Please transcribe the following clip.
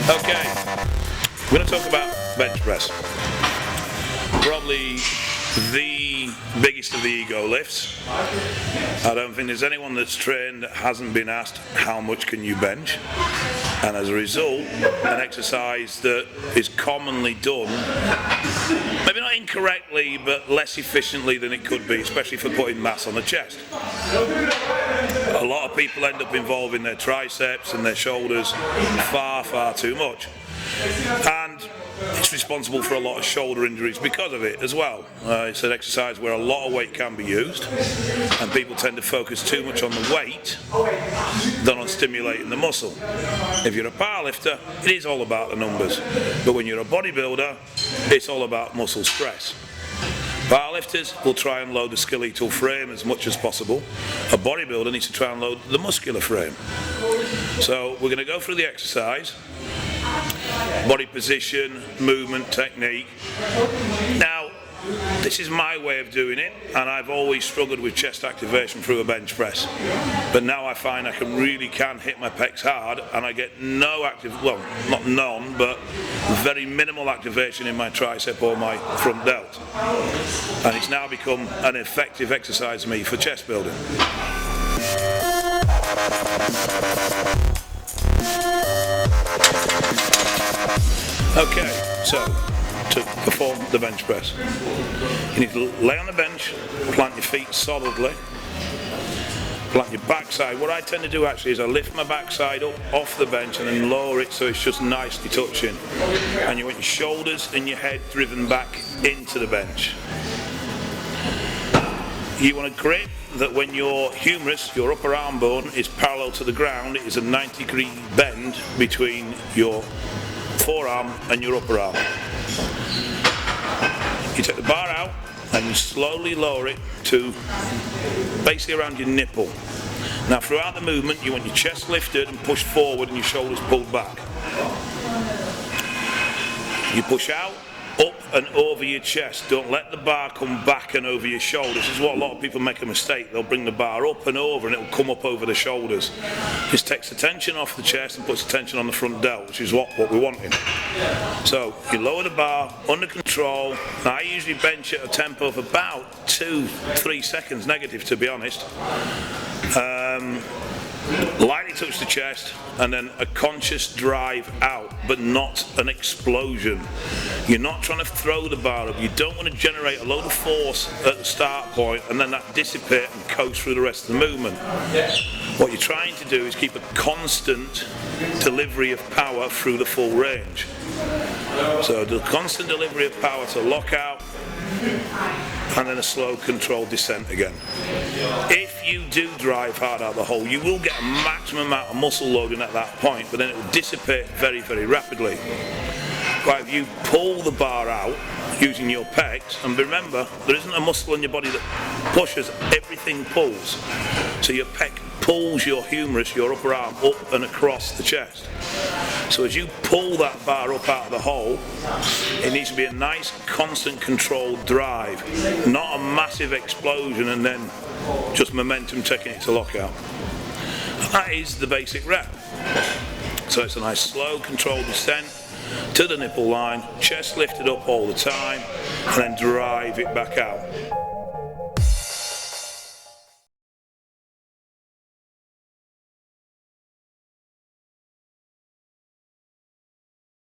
Okay, we're going to talk about bench press. Probably the biggest of the ego lifts. I don't think there's anyone that's trained that hasn't been asked how much can you bench, and as a result an exercise that is commonly done, maybe not incorrectly but less efficiently than it could be, especially for putting mass on the chest. A lot of people end up involving their triceps and their shoulders far too much, and it's responsible for a lot of shoulder injuries because of it as well. It's an exercise where a lot of weight can be used, and people tend to focus too much on the weight than on stimulating the muscle. If you're a powerlifter, it is all about the numbers, but when you're a bodybuilder, it's all about muscle stress. Powerlifters will try and load the skeletal frame as much as possible. A bodybuilder needs to try and load the muscular frame. So we're going to go through the exercise, body position, movement, technique. Now, this is my way of doing it, and I've always struggled with chest activation through a bench press. But now I find I really can hit my pecs hard, and I get no not none, but very minimal activation in my tricep or my front delt. And it's now become an effective exercise for me for chest building. Okay, so to perform the bench press, you need to lay on the bench, plant your feet solidly, plant your backside. What I tend to do actually is I lift my backside up off the bench and then lower it so it's just nicely touching. And you want your shoulders and your head driven back into the bench. You want to grip that when your humerus, your upper arm bone, is parallel to the ground. It is a 90-degree bend between your forearm and your upper arm. You take the bar out and you slowly lower it to basically around your nipple. Now throughout the movement you want your chest lifted and pushed forward and your shoulders pulled back. You push out, up and over your chest. Don't let the bar come back and over your shoulders. This is what a lot of people make a mistake. They'll bring the bar up and over and it'll come up over the shoulders. This takes the tension off the chest and puts the tension on the front delt, which is what we're wanting. So you lower the bar under control. Now I usually bench at a tempo of about 2-3 seconds negative, to be honest. Lightly touch the chest and then a conscious drive out, but not an explosion. You're not trying to throw the bar up. You don't want to generate a load of force at the start point and then that dissipate and coast through the rest of the movement. What you're trying to do is keep a constant delivery of power through the full range. So the constant delivery of power to lockout and then a slow controlled descent again. If you do drive hard out the hole, you will get a maximum amount of muscle loading at that point, but then it will dissipate very rapidly. But if you pull the bar out using your pecs, and remember, there isn't a muscle in your body that pushes, everything pulls. So your pec pulls your humerus, your upper arm, up and across the chest. So as you pull that bar up out of the hole, it needs to be a nice, constant, controlled drive, not a massive explosion and then just momentum taking it to lockout. That is the basic rep. So it's a nice, slow, controlled descent to the nipple line, chest lifted up all the time, and then drive it back out.